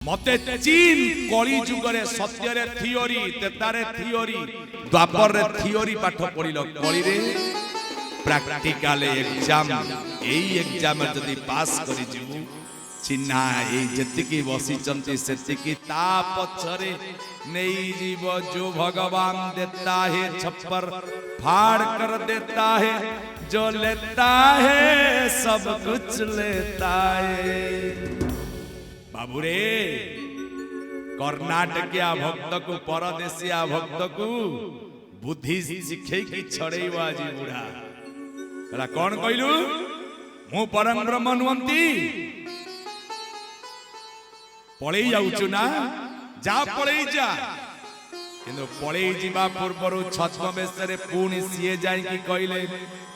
मते चीन कली जुगरे सत्य रे थियोरी तेतारे थियोरी द्वापर रे थियोरी पाठ पढिलो कली रे प्रैक्टिकल एग्जाम एई एग्जाम जदी पास करि जिवु चिन्हा एई जतिकी बसी चंती सेतिकी ता पछरे नेई जीव जो भगवान देता है छप्पर फाड़ कर देता है जो लेता है सब कुछ लेता है। बाबू रे कर्नाटकिया भक्त को परदेशिया भक्त को बुद्धि शिखे की छड़ेवा जी बुढ़ा हला कौन कहलु मु परम ब्रह्म नुहंती पळेई जाउछु ना जा पळेई जा किंतु पळेई जीवा पूर्वरु छद्मवेशरे पुणी सिए जाई की कहले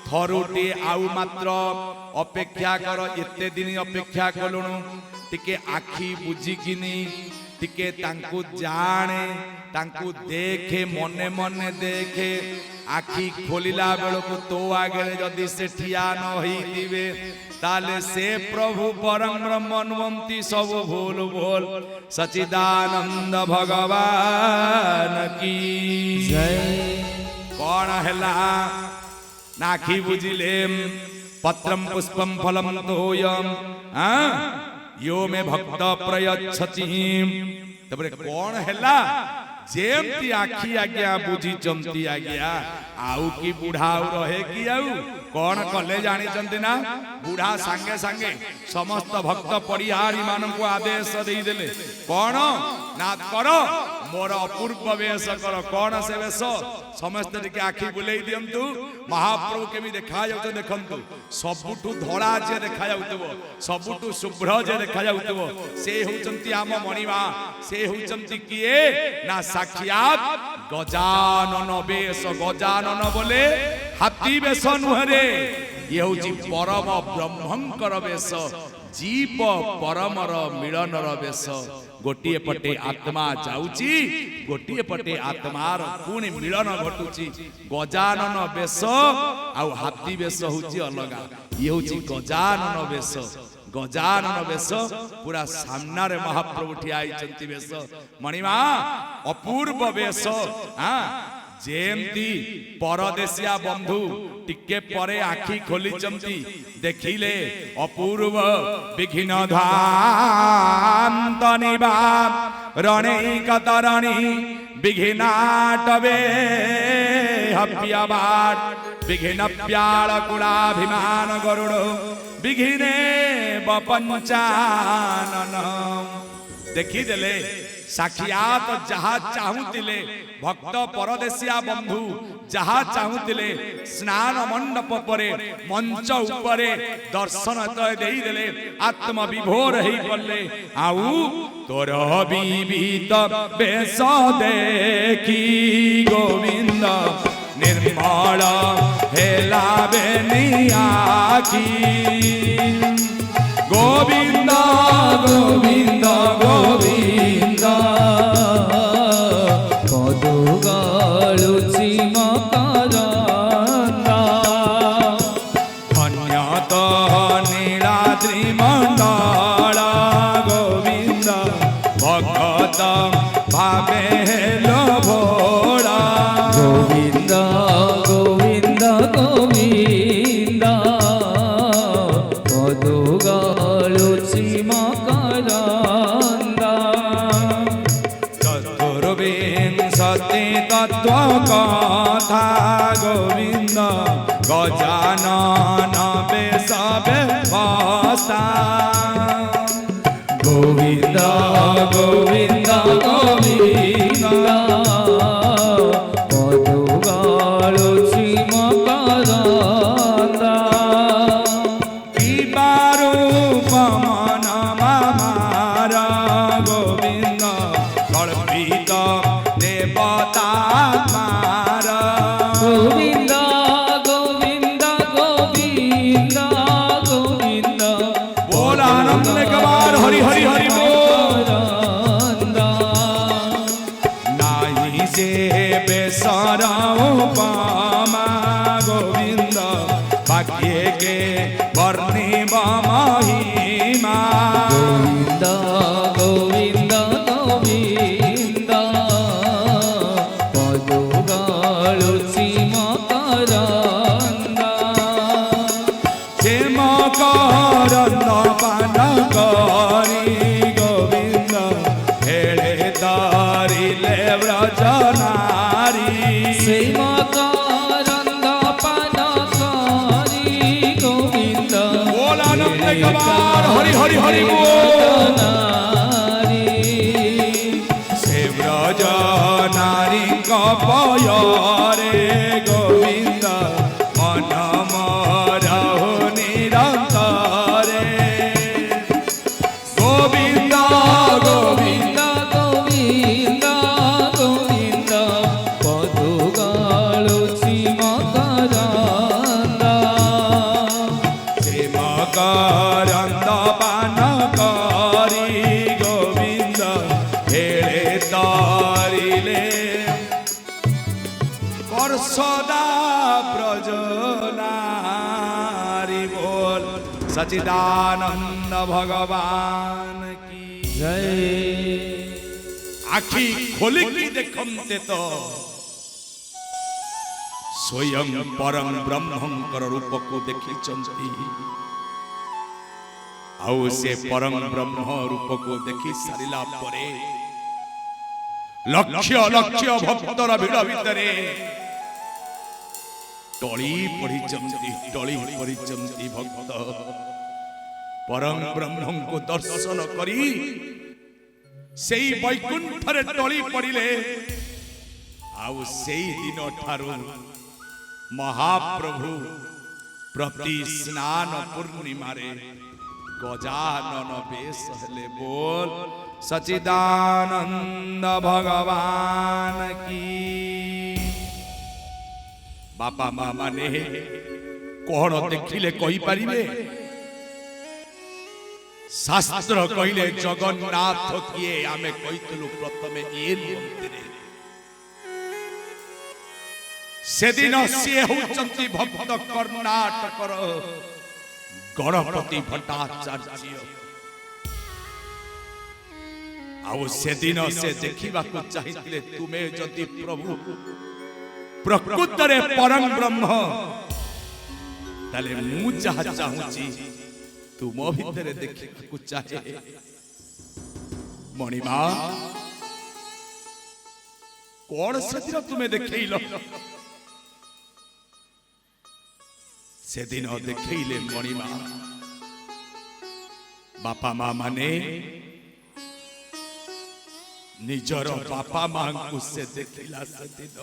थरुटी आउ मात्र अपेक्षा कर एते दिन अपेक्षा कलुनु टिके आखी बुझिकिनी टिके तांकु जाने तांकु देखे मने मने देखे आखी खोलिला बेलको तो आगे जदि से ठिया न होइतिबे ताले से प्रभु परम ब्रह्म नुहंती सब भूल भूल सच्चिदानंद भगवान की जय। कौन हैला नाखी बुझिले पत्रम पुष्पम फलम तोयम यो में भक्त प्रयच्छति तबरे कौन हैला जेमती आखी आज्ञा बुझी चमती आज्ञा आउ की बुढ़ा रहे कि आउ कौन कले जानी चंती ना बुढ़ा सांगे सांगे समस्त भक्त परिहारी मान को आदेश दे देले कौन ना करो मोर अपूर्व वेश कर कौन से वेश समस्त टिके आखि बुलेई दियंतु महाप्रभु केमी देखा जाउत देखंतु सबुठु धड़ा जे देखा जाउतबो सबुठु शुभ्र जे देखा जाउतबो से होचंती आम मणिमा से होचंती किए ना साक्षात गजानन वेश गजानन बोले हाथी वेश नुहरे ये होची परम ब्रह्मंकर वेश जीव परमर मिलनर वेश गोटिए पटे आत्मा जाउची गोटिए पटे आत्मार पुणी मिलन घटुची गजानन वेश आउ हाथी वेश होची अलगा ये होची गजानन वेश गजानन वेश पूरा सामना रे महाप्रभु ठिया आइचंती वेश मणिमा अपूर्व वेश हां जेमती परदेशिया बंधु टिके परे आखी खोली चमती देखिले अपूर्व विघ्न ध्वांत निवाम रणे कतरणी विघ्नाटवे हप्यबाट विघ्न प्याल कुलाभिमान गरुड़ विघ्ने बपंचानन देखी देले साक्षात जहा चाहूतिले भक्त परदेशिया बंधु जहा चाहूतिले स्नान मंडप परे मंच उपरे दर्शन तय देई देले आत्म विभोर हेई पल्ले आउ तोर विविध बेश देखी गोविंद निर्मल हेला बेनियाखी गोविंद गोविंद गोविंद पदुगालुची मकरंदा धन्यत नीलाद्रि मंडल गोविंद भगत भावे हेलो भोला गोविंद गोविंद गोविंद पदुगालुची मकरंदा चतुर्विंशति तत्व कथा गोविंद गजानन वेश व्यवस्था गोविंद गोविंद गोविंद पदुगालुची मकरंदा मन मार गोविंद कल्पित देवता मार गोविंद गोविंद गोविंद गोविंद बोल आनंद के बार हरि हरि हरि बोल नाही से बेसराओ पामा गोविंद भाग्य के वर्णि महिमा गोविंद गोविंद सदा ब्रजनारी बोल सचिदानंद भगवान की जय। आखि खोलिकी देखते तो स्वयं परम ब्रह्मंकर रूप को देखी आउ से परम ब्रह्म रूप को देखी सारिला परे लक्ष लक्ष भक्तर भिड़ भितरे टली पड़ी भक्त परम ब्रह्म को दर्शन करी सेई वैकुंठरे टली पड़िले आउ सेई दिन ठारू महाप्रभु प्रति स्नान पूर्णिमा रे गजानन बेश हेले बोल सचिदानंद भगवान की। बापा माँ माने कौन देखिले कही पारिबे शास्त्र कहले जगन्नाथ किए आमे कहितलु प्रथमे ए मंदिर सेदिन सी होचंती भक्त कर्णाटकर गणपति भट्टाचार्य आउ सेदिन से देखिबा को चाहिए तुमे जदि प्रभु प्रकृत रे परम ब्रह्म ताले मु जहा चाहूची तुम भीतर देखिबा को चाहे मणिमा कौन सेदिन तुमे देखैलो सेदिन देखैले मणिमा बापा माँ माने निजर बापा माँ को से देखिला सेदिन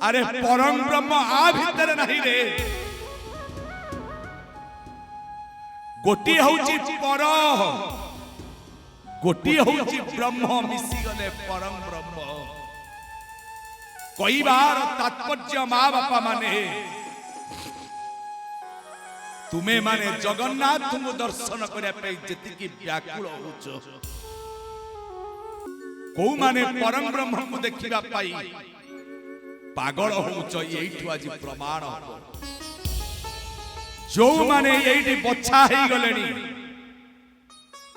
अरे परम ब्रह्म आ भीतर नहीं रे गोटी होची पर गोटी होची ब्रह्म मिसी गले परम ब्रह्म कई बार तात्पर्य माँ बापा माने तुमे माने जगन्नाथ को दर्शन करने पे जति व्याकुल होच को माने परम ब्रह्म को देखिबा पाई पागल होच एठु आज प्रमाण जो माने एठी बच्छा हे गलेनी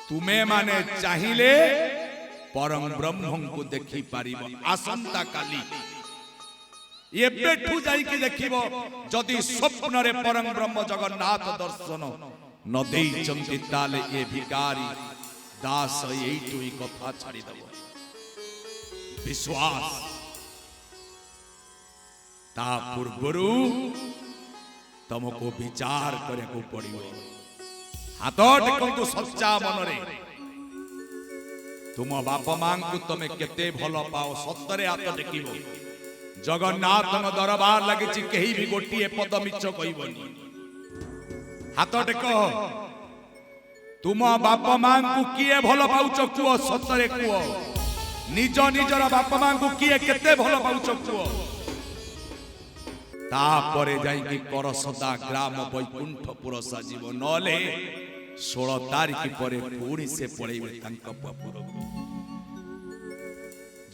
तुमे माने चाहिए परम ब्रह्म को देखि पारिबो आसंता काली एबेठू जाइकी देखिबो जदि स्वप्न रे परम ब्रह्म जगन्नाथ दर्शन न देई चंती ताले ए भिकारी दास एठू ही कथा छाड़ी दबो विश्वास ता पूर्वरु तुमको विचार करे को पड़िबो हाथ टेकंतु सच्चा मन रे तुम बाप मां को तमे केते भलो पाओ सत्तरे हाथ टेकिबो जगन्नाथ दरबार लगी कहीं भी गोटे पद मिछ कहबनी हाथ टेक तुम बाप मां को किए भल पाउच कुह सतरे कुह निज निजर बाप मां को किए केते भल पाउच कुह तापरे जाइकी कर सदा ग्राम वैकुंठपुर साजिब नले 16 तारीख पर पुणी से पड़ेबे तांक पुर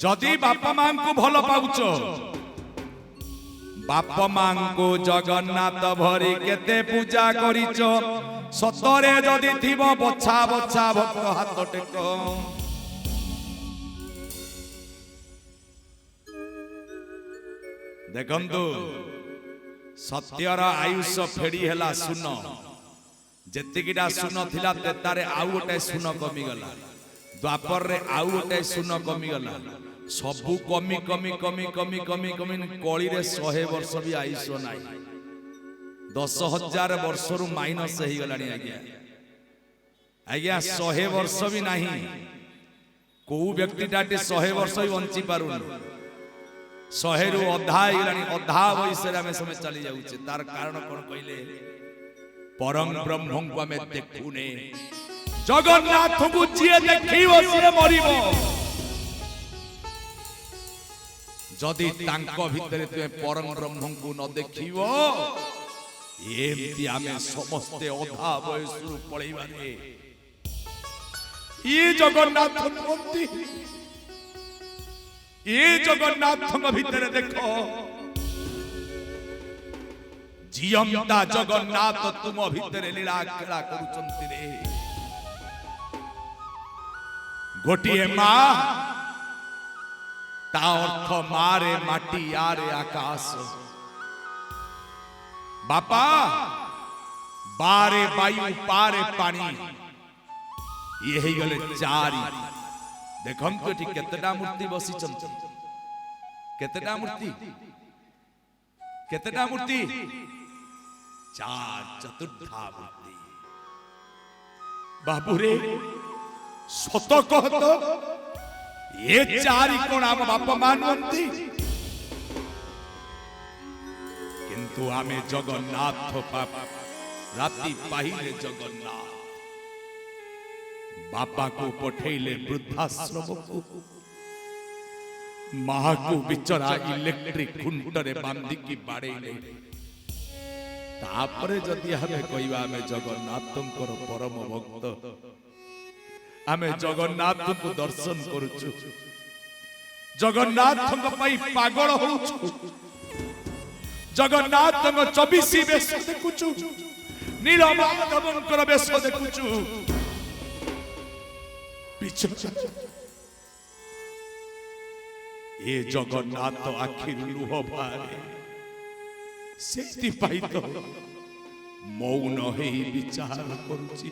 जदि बाप मां को भल पाउच बाप मां को जगन्नाथ भरी केते पूजा करिच सतरे जदि थिबो बछा बछा भक्त हाथ टेक देखंतु सत्यर आयुष फेड़ी हेला सुन जेतिकिटा सुन थिला तेतारे आउ गोटे सुन कमी गला द्वापर रे आउ गोटे सुन कमी गला सबु कमी कमी कमी कमी कमी कमी कली रे 100 वर्ष भी आयुष नाही 10,000 वर्ष रु माइनस हे गलानी आज्ञा आज्ञा 100 वर्ष भी नाही को व्यक्ति टाटे 100 वर्ष भी बंची पारुन 100 रु अधा हे गलानी अधा वयस रे हमें समय चली जाउचे तार कारण कोन कइले परम ब्रह्म को हमें देखुने जगन्नाथ को जिए देखिबो से मरिबो जदि तांको भितरे तुमे परम ब्रह्म को न देखिबो एमती आमे समस्ते अधा बयस पळैबा रे ये जगन्नाथ मंदिर ए जगन्नाथ भितर देख जियंता जगन्नाथ तुम भितर लीला खेला करुचंती रे गोटिए मां ता अर्थ मारे माटी आरे आकाश बापा बारे वायु पारे पानी ये ही गले चारि देखम तो ठीक केतटा मूर्ति बसी चंत केतटा मूर्ति चार चतुर्था मूर्ति बाबूरे सत कहत ये चारि कोण आम बाप मानवंती किंतु आमे जगन्नाथ पाप राति पाहिले जगन्नाथ बापा को पठेले वृद्धाश्रम को मां को बिचरा इलेक्ट्रिक खुंटरे बांधी की बाड़ेले तापरे जदि हमें कहवा हमें जगन्नाथंकर परम भक्त हमें जगन्नाथ को दर्शन करुचु जगन्नाथ पागल होउछु जगन्नाथ 24 बेश देखुचु नीलमाधवंकर बेश देखुचु ए जगन्नाथ आखिर लुह बारे से मौन ही विचार करुची।